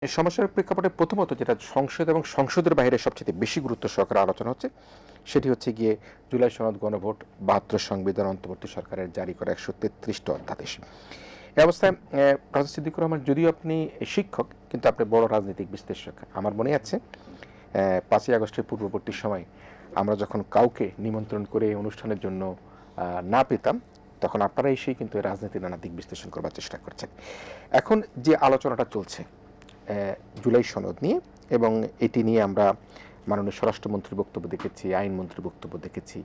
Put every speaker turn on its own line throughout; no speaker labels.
এই সমস্যার প্রেক্ষাপটে প্রথমত যেটা সংসদ এবং সংসদের বাইরে সবচেয়ে বেশি গুরুত্ব সহকারে আলোচনা হচ্ছে সেটি হচ্ছে গিয়ে জুলাই সনদ গণভোট ৭২ সংবিধান অন্তর্বর্তী সরকারের জারি করা ১৩৩টা অধ্যাদেশ। এই অবস্থায় প্রফেসর সিদ্দিকুর রহমান যদিও আপনি শিক্ষক কিন্তু আপনি বড় রাজনৈতিক বিশ্লেষক। আমার মনে আছে ৫ই আগস্টের পূর্ববর্তী সময় আমরা যখন কাউকে নিমন্ত্রণ করে অনুষ্ঠানের জন্য না পেতাম তখন আপনারা এসেই কিন্তু রাজনীতির নানা দিক বিশ্লেষণ করবার চেষ্টা করছেন। এখন যে আলোচনাটা চলছে জুলাই সনদ নিয়ে এবং এটি নিয়ে আমরা মাননীয় স্বরাষ্ট্রমন্ত্রীর বক্তব্য দেখেছি, আইনমন্ত্রীর বক্তব্য দেখেছি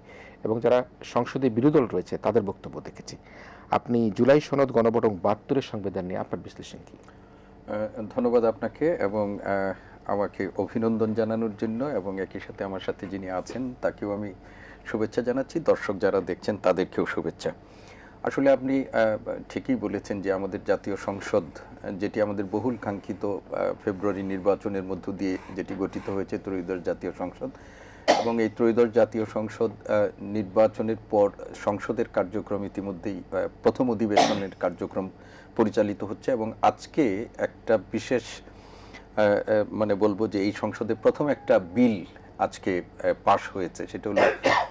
এবং যারা সংসদে বিরোধী দল রয়েছে তাদের বক্তব্য দেখেছি। আপনি জুলাই সনদ গণভোট এবং ৭২-এর সংবিধান নিয়ে আপনার বিশ্লেষণ কি?
ধন্যবাদ আপনাকে এবং আমাকে অভিনন্দন জানানোর জন্য এবং একই সাথে আমার সাথে যিনি আছেন তাকেও আমি শুভেচ্ছা জানাচ্ছি। দর্শক যারা দেখছেন তাদেরকেও শুভেচ্ছা। আসলে আপনি ঠিকই বলেছেন যে আমাদের জাতীয় সংসদ যেটি আমাদের বহুল কাঙ্ক্ষিত ফেব্রুয়ারি নির্বাচনের মধ্য দিয়ে যেটি গঠিত হয়েছে ত্রয়োদশ জাতীয় সংসদ, এবং এই ত্রয়োদশ জাতীয় সংসদ নির্বাচনের পর সংসদের কার্যক্রম ইতিমধ্যেই প্রথম অধিবেশনের কার্যক্রম পরিচালিত হচ্ছে এবং আজকে একটা বিশেষ মানে বলবো যে এই সংসদে প্রথম একটা বিল আজকে পাশ হয়েছে। সেটা হলো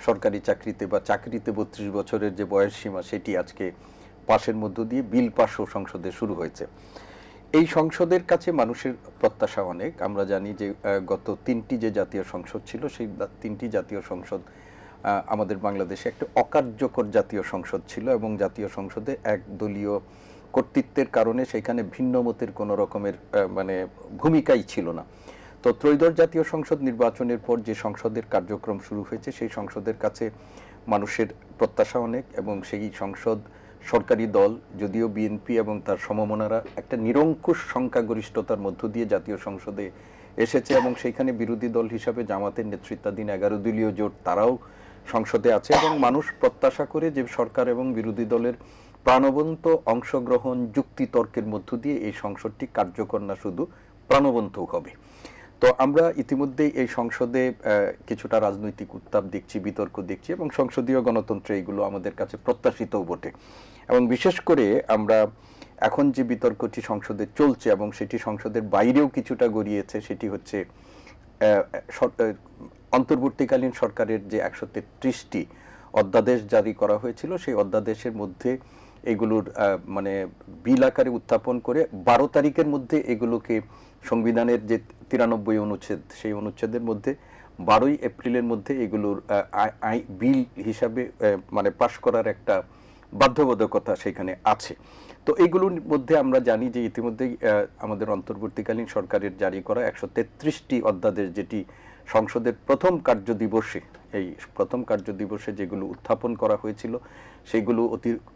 সরকারি চাকরিতে বা চাকরিতে ৩২ বছরের যে বয়স সীমা সেটি আজকে পাশের মধ্য দিয়ে বিল পাশও সংসদে শুরু হয়েছে। এই সংসদের কাছে মানুষের প্রত্যাশা অনেক। আমরা জানি যে গত ৩টি যে জাতীয় সংসদ ছিল সেই ৩টি জাতীয় সংসদ আমাদের বাংলাদেশে একটা অকার্যকর জাতীয় সংসদ ছিল এবং জাতীয় সংসদে একদলীয় কর্তৃত্বের কারণে সেখানে ভিন্ন মতের কোনো রকমের মানে ভূমিকাই ছিল না। তো ত্রয়োদশ জাতীয় সংসদ নির্বাচনের পর যে সংসদের কার্যক্রম শুরু হয়েছে সেই সংসদের কাছে মানুষের প্রত্যাশা অনেক এবং সেই সংসদ সরকারি দল যদিও বিএনপি এবং তার সমমনারা একটা নিরঙ্কুশ সংখ্যাগরিষ্ঠতার মধ্য দিয়ে জাতীয় সংসদে এসেছে এবং সেইখানে বিরোধী দল হিসাবে জামাতের নেতৃত্বাধীন ১১ দলীয় জোট তারাও সংসদে আছে এবং মানুষ প্রত্যাশা করে যে সরকার এবং বিরোধী দলের প্রাণবন্ত অংশগ্রহণ যুক্তিতর্কের মধ্য দিয়ে এই সংসদটি কার্যকর না শুধু প্রাণবন্ত হবে। তো আমরা ইতিমধ্যেই এই সংসদে কিছুটা রাজনৈতিক উত্তাপ দেখছি, বিতর্ক দেখছি এবং সংসদীয় গণতন্ত্রে এগুলো আমাদের কাছে প্রত্যাশিতও বটে। এবং বিশেষ করে আমরা এখন যে বিতর্কটি সংসদে চলছে এবং সেটি সংসদের বাইরেও কিছুটা গড়িয়েছে সেটি হচ্ছে অন্তর্বর্তীকালীন সরকারের যে ১৩৩টি অধ্যাদেশ জারি করা হয়েছিল সেই অধ্যাদেশের মধ্যে এগুলোর মানে বিল আকারে উত্থাপন করে ১২ তারিখের মধ্যে এগুলোকে সংবিধানের যে ৯৩ অনুচ্ছেদ সেই অনুচ্ছেদের মধ্যে ১২ই এপ্রিলের মধ্যে এগুলোর বিল হিসাবে মানে পাশ করার একটা বাধ্যবাধকতা সেখানে আছে। তো এগুলোর মধ্যে আমরা জানি যে ইতিমধ্যেই আমাদের অন্তর্বর্তীকালীন সরকারের জারি করা ১৩৩টি অধ্যাদেশ যেটি সংসদের প্রথম কার্যদিবসে এই প্রথম কার্যদিবসে যেগুলো উত্থাপন করা হয়েছিল সেগুলো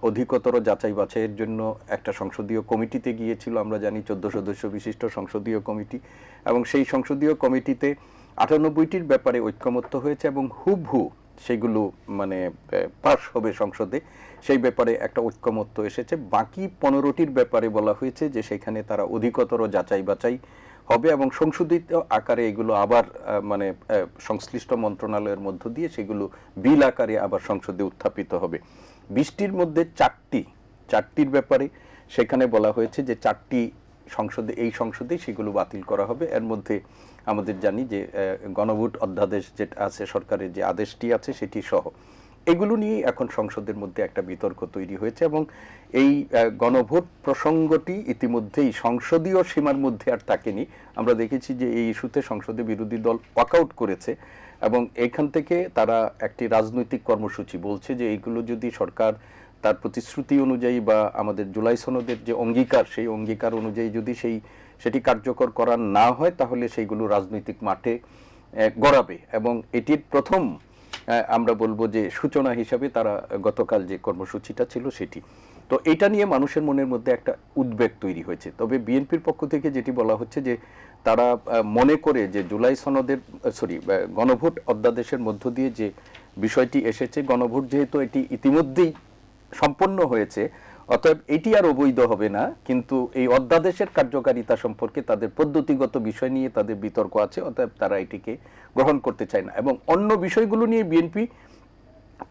অধিকতর যাচাই বাছাইয়ের জন্য একটা সংসদীয় কমিটিতে গিয়েছিল। আমরা জানি ১৪ সদস্য বিশিষ্ট সংসদীয় কমিটি এবং সেই সংসদীয় কমিটিতে ৯৮টির ব্যাপারে ঐক্যমত্য হয়েছে এবং হুবহু সেগুলো মানে পাস হবে সংসদে সেই ব্যাপারে একটা ঐক্যমত্য এসেছে। বাকি ১৫টির ব্যাপারে বলা হয়েছে যে সেখানে তারা অধিকতর যাচাই বাছাই হবে এবং সংশোধিত আকারে এগুলো আবার মানে সংশ্লিষ্ট মন্ত্রণালয়ের মধ্য দিয়ে সেগুলো বিল আকারে আবার সংসদে উত্থাপিত হবে। ২০টির মধ্যে ৪টির ব্যাপারে সেখানে বলা হয়েছে যে ৪টি সংসদে এই সংসদেই সেগুলো বাতিল করা হবে। এর মধ্যে আমাদের জানি যে গণভোট অধ্যাদেশ যেটা আছে সরকারের যে আদেশটি আছে সেটি সহ এগুলো নিয়ে এখন সংসদের মধ্যে একটা বিতর্ক তৈরি হয়েছে এবং এই গণভোট প্রসঙ্গটি ইতিমধ্যেই সংসদীয় সীমার মধ্যে আর থাকেনি। আমরা দেখেছি যে এই ইস্যুতে সংসদে বিরোধী দল ওয়াকআউট করেছে এবং এইখান থেকে তারা একটি রাজনৈতিক কর্মসূচি বলছে যে এইগুলো যদি সরকার তার প্রতিশ্রুতি অনুযায়ী বা আমাদের জুলাই সনদের যে অঙ্গীকার সেই অঙ্গীকার অনুযায়ী যদি সেটি কার্যকর করা না হয় তাহলে সেইগুলো রাজনৈতিক মাঠে গড়াবে এবং এটির প্রথম আমরা বলবো যে সূচনা হিসাবে তারা গতকাল যে কর্মসূচিটা ছিল সেটি। তো এটা নিয়ে মানুষের মনের মধ্যে একটা উদ্বেগ তৈরি হয়েছে। তবে বিএনপির পক্ষ থেকে যেটি বলা হচ্ছে যে তারা মনে করে যে জুলাই সনদের গণভোট অধ্যাদেশের মধ্য দিয়ে যে বিষয়টি এসেছে, গণভোট যেহেতু এটি ইতিমধ্যেই সম্পন্ন হয়েছে অতএব এটি আর অবৈধ হবে না, কিন্তু এই অধ্যাদেশের কার্যকারিতা সম্পর্কে তাদের পদ্ধতিগত বিষয় নিয়ে তাদের বিতর্ক আছে, অতএব তারা এটিকে গ্রহণ করতে চায় না এবং অন্য বিষয়গুলো নিয়ে বিএনপি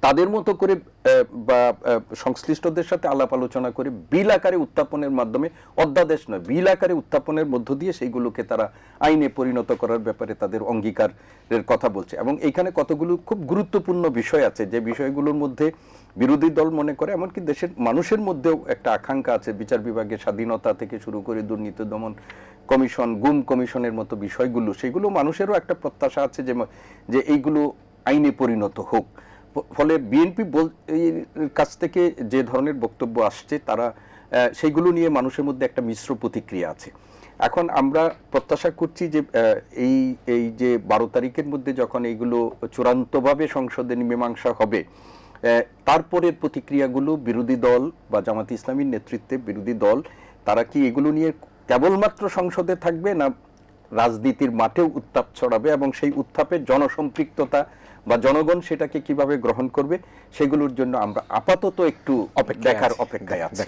তাদের মতো করে বা সংশ্লিষ্টদের সাথে আলাপ আলোচনা করে বিল আকারে উত্থাপনের মাধ্যমে, অধ্যাদেশ নয়, বিল আকারে উত্থাপনের মধ্য দিয়ে সেইগুলোকে তারা আইনে পরিণত করার ব্যাপারে তাদের অঙ্গীকারের কথা বলছে। এবং এখানে কতগুলো খুব গুরুত্বপূর্ণ বিষয় আছে যে বিষয়গুলোর মধ্যে বিরোধী দল মনে করে, এমনকি দেশের মানুষের মধ্যেও একটা আকাঙ্ক্ষা আছে, বিচার বিভাগের স্বাধীনতা থেকে শুরু করে দুর্নীতি দমন কমিশন, গুম কমিশনের মতো বিষয়গুলো, সেগুলো মানুষেরও একটা প্রত্যাশা আছে যে এইগুলো আইনে পরিণত হোক। ফলে বিএনপি কাছ থেকে যে ধরনের বক্তব্য আসছে, তারা সেইগুলো নিয়ে মানুষের মধ্যে একটা মিশ্র প্রতিক্রিয়া আছে। এখন আমরা প্রত্যাশা করছি যে এই যে 12 তারিখের মধ্যে যখন এইগুলো চূড়ান্তভাবে সংসদে মীমাংসা হবে, তারপরের প্রতিক্রিয়াগুলো বিরোধী দল বা জামাত ইসলামীর নেতৃত্বে বিরোধী দল তারা কি এগুলো নিয়ে কেবলমাত্র সংসদে থাকবে, না রাজনীতির মাঠেও উত্তাপ ছড়াবে, এবং সেই উত্তাপের জনসম্পৃক্ততা বা জনগণ সেটাকে কিভাবে গ্রহণ করবে, সেগুলোর জন্য আমরা আপাতত একটু দেখার অপেক্ষায় আছি।